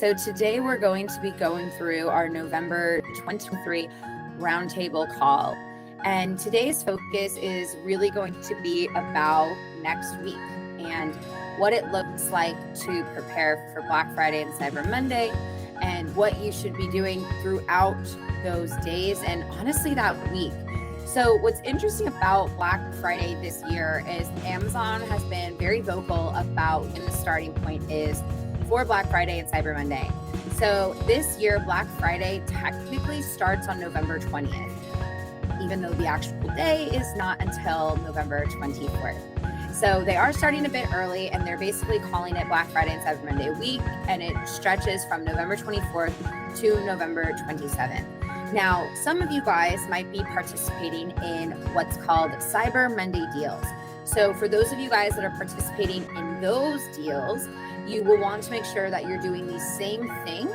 So today we're going to be going through our November 23 roundtable call. And today's focus is really going to be about next week and what it looks like to prepare for Black Friday and Cyber Monday and what you should be doing throughout those days and honestly that week. So what's interesting about Black Friday this year is Amazon has been very vocal about when the starting point is for Black Friday and Cyber Monday. So this year, Black Friday technically starts on November 20th, even though the actual day is not until November 24th. So they are starting a bit early and they're basically calling it Black Friday and Cyber Monday week, and it stretches from November 24th to November 27th. Now, some of you guys might be participating in what's called Cyber Monday deals. So for those of you guys that are participating in those deals, you will want to make sure that you're doing these same things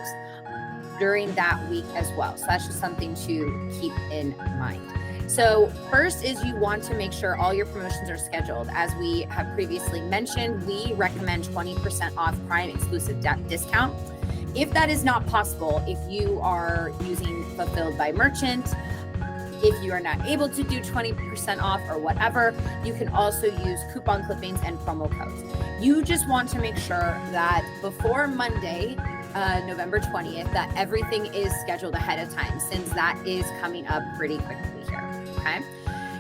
during that week as well. So that's just something to keep in mind. So first is you want to make sure all your promotions are scheduled. As we have previously mentioned, we recommend 20% off Prime exclusive discount. If that is not possible, if you are using Fulfilled by Merchant, if you are not able to do 20% off or whatever, you can also use coupon clippings and promo codes. You just want to make sure that before Monday, November 20th, that everything is scheduled ahead of time, since that is coming up pretty quickly here, okay?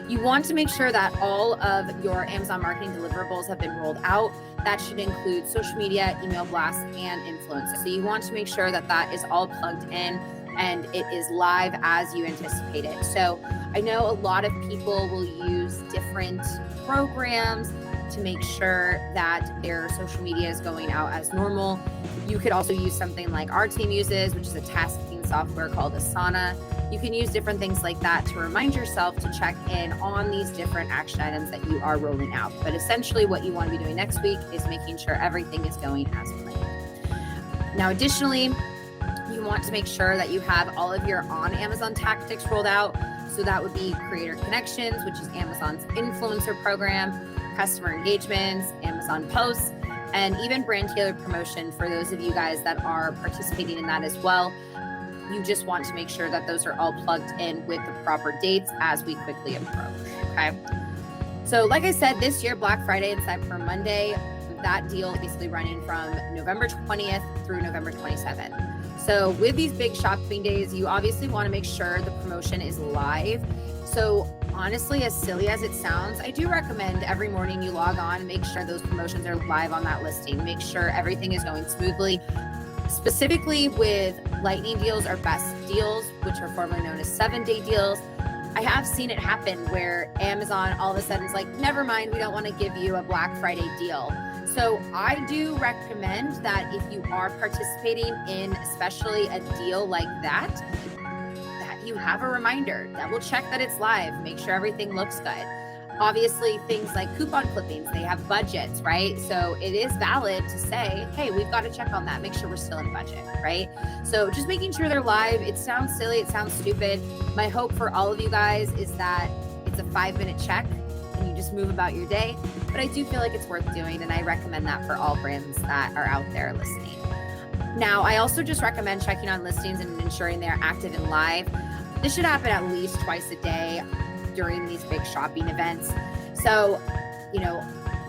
You want to make sure that all of your Amazon marketing deliverables have been rolled out. That should include social media, email blasts, and influencers. So you want to make sure that that is all plugged in and it is live as you anticipate it. So I know a lot of people will use different programs to make sure that their social media is going out as normal. You could also use something like our team uses, which is a tasking software called Asana. You can use different things like that to remind yourself to check in on these different action items that you are rolling out. But essentially what you want to be doing next week is making sure everything is going as planned. Now, additionally, you want to make sure that you have all of your on Amazon tactics rolled out. So that would be Creator Connections, which is Amazon's influencer program, customer engagements, Amazon posts, and even brand tailored promotion for those of you guys that are participating in that as well. You just want to make sure that those are all plugged in with the proper dates as we quickly approach, okay? So like I said, this year, Black Friday and Cyber Monday, that deal is basically running from November 20th through November 27th. So with these big shopping days, you obviously want to make sure the promotion is live. So honestly, as silly as it sounds, I do recommend every morning you log on and make sure those promotions are live on that listing. Make sure everything is going smoothly. Specifically with lightning deals or best deals, which are formerly known as 7-day deals, I have seen it happen where Amazon all of a sudden is like, never mind, we don't want to give you a Black Friday deal. So I do recommend that if you are participating in especially a deal like that, that you have a reminder, double check that it's live, make sure everything looks good. Obviously, things like coupon clippings, they have budgets, right? So it is valid to say, hey, we've got to check on that, make sure we're still in budget, right? So just making sure they're live. It sounds silly, it sounds stupid. My hope for all of you guys is that it's a 5-minute check and you just move about your day. But I do feel like it's worth doing, and I recommend that for all brands that are out there listening. Now, I also just recommend checking on listings and ensuring they're active and live. This should happen at least twice a day during these big shopping events. So, you know,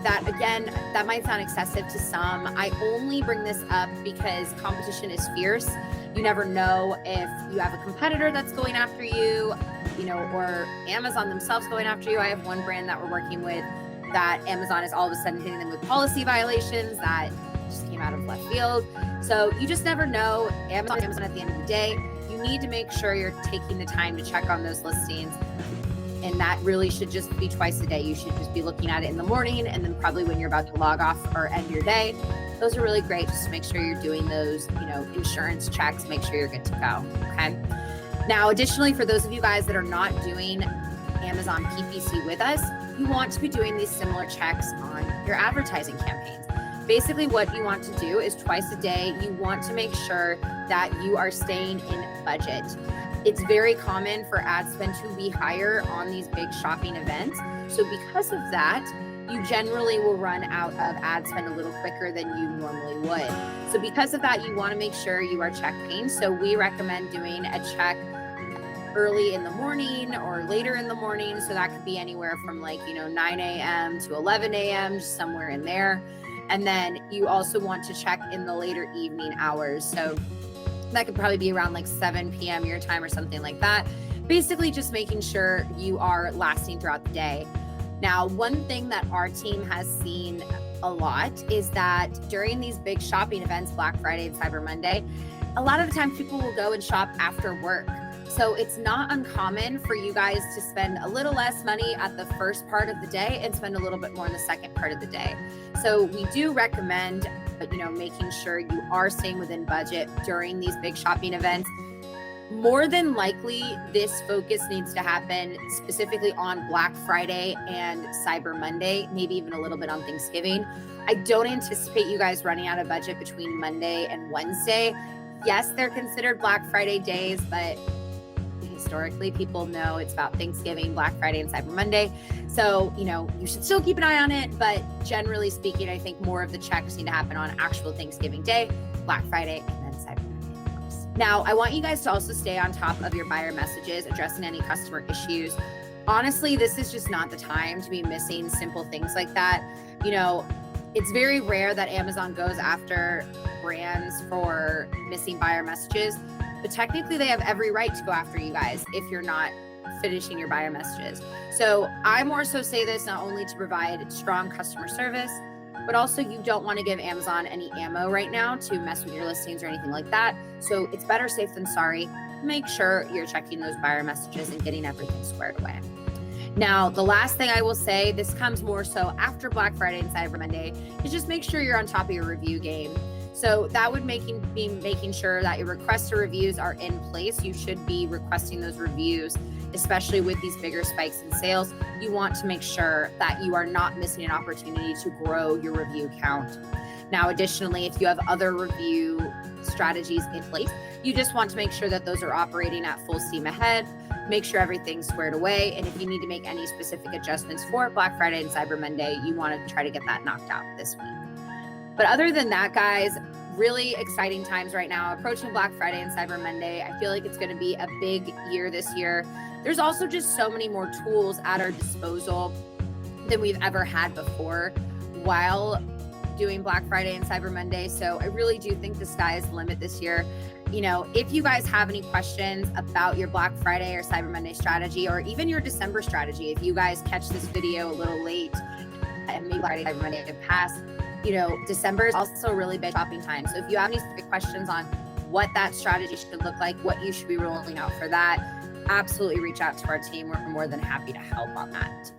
that again, that might sound excessive to some. I only bring this up because competition is fierce. You never know if you have a competitor that's going after you, you know, or Amazon themselves going after you. I have one brand that we're working with that Amazon is all of a sudden hitting them with policy violations that just came out of left field. So you just never know. Amazon at the end of the day, you need to make sure you're taking the time to check on those listings. And that really should just be twice a day. You should just be looking at it in the morning and then probably when you're about to log off or end your day. Those are really great. Just to make sure you're doing those, you know, insurance checks, make sure you're good to go, okay? Now, additionally, for those of you guys that are not doing Amazon PPC with us, you want to be doing these similar checks on your advertising campaigns. Basically, what you want to do is twice a day, you want to make sure that you are staying in budget. It's very common for ad spend to be higher on these big shopping events. So because of that, you generally will run out of ad spend a little quicker than you normally would. So because of that, you want to make sure you are checking. So we recommend doing a check early in the morning or later in the morning. So that could be anywhere from 9 a.m. to 11 a.m., just somewhere in there. And then you also want to check in the later evening hours. So that could probably be around 7 p.m. your time or something like that. Basically just making sure you are lasting throughout the day. Now, one thing that our team has seen a lot is that during these big shopping events, Black Friday and Cyber Monday, a lot of the time people will go and shop after work. So it's not uncommon for you guys to spend a little less money at the first part of the day and spend a little bit more in the second part of the day. So we do recommend, making sure you are staying within budget during these big shopping events. More than likely, this focus needs to happen specifically on Black Friday and Cyber Monday, maybe even a little bit on Thanksgiving. I don't anticipate you guys running out of budget between Monday and Wednesday. Yes, they're considered Black Friday days, but historically, people know it's about Thanksgiving, Black Friday, and Cyber Monday. So, you should still keep an eye on it. But generally speaking, I think more of the checks need to happen on actual Thanksgiving Day, Black Friday, and then Cyber Monday, of course. Now, I want you guys to also stay on top of your buyer messages, addressing any customer issues. Honestly, this is just not the time to be missing simple things like that. It's very rare that Amazon goes after brands for missing buyer messages. But technically, they have every right to go after you guys if you're not finishing your buyer messages. So I more so say this not only to provide strong customer service, but also you don't want to give Amazon any ammo right now to mess with your listings or anything like that. So it's better safe than sorry. Make sure you're checking those buyer messages and getting everything squared away. Now, the last thing I will say, this comes more so after Black Friday and Cyber Monday, is just make sure you're on top of your review game. So that would be making sure that your request to reviews are in place. You should be requesting those reviews, especially with these bigger spikes in sales. You want to make sure that you are not missing an opportunity to grow your review count. Now, additionally, if you have other review strategies in place, you just want to make sure that those are operating at full steam ahead. Make sure everything's squared away. And if you need to make any specific adjustments for Black Friday and Cyber Monday, you want to try to get that knocked out this week. But other than that, guys, really exciting times right now, approaching Black Friday and Cyber Monday. I feel like it's going to be a big year this year. There's also just so many more tools at our disposal than we've ever had before while doing Black Friday and Cyber Monday. So I really do think the sky is the limit this year. If you guys have any questions about your Black Friday or Cyber Monday strategy, or even your December strategy, if you guys catch this video a little late and maybe Black Friday, Cyber Monday have passed, December is also a really big shopping time. So if you have any specific questions on what that strategy should look like, what you should be rolling out for that, absolutely reach out to our team. We're more than happy to help on that.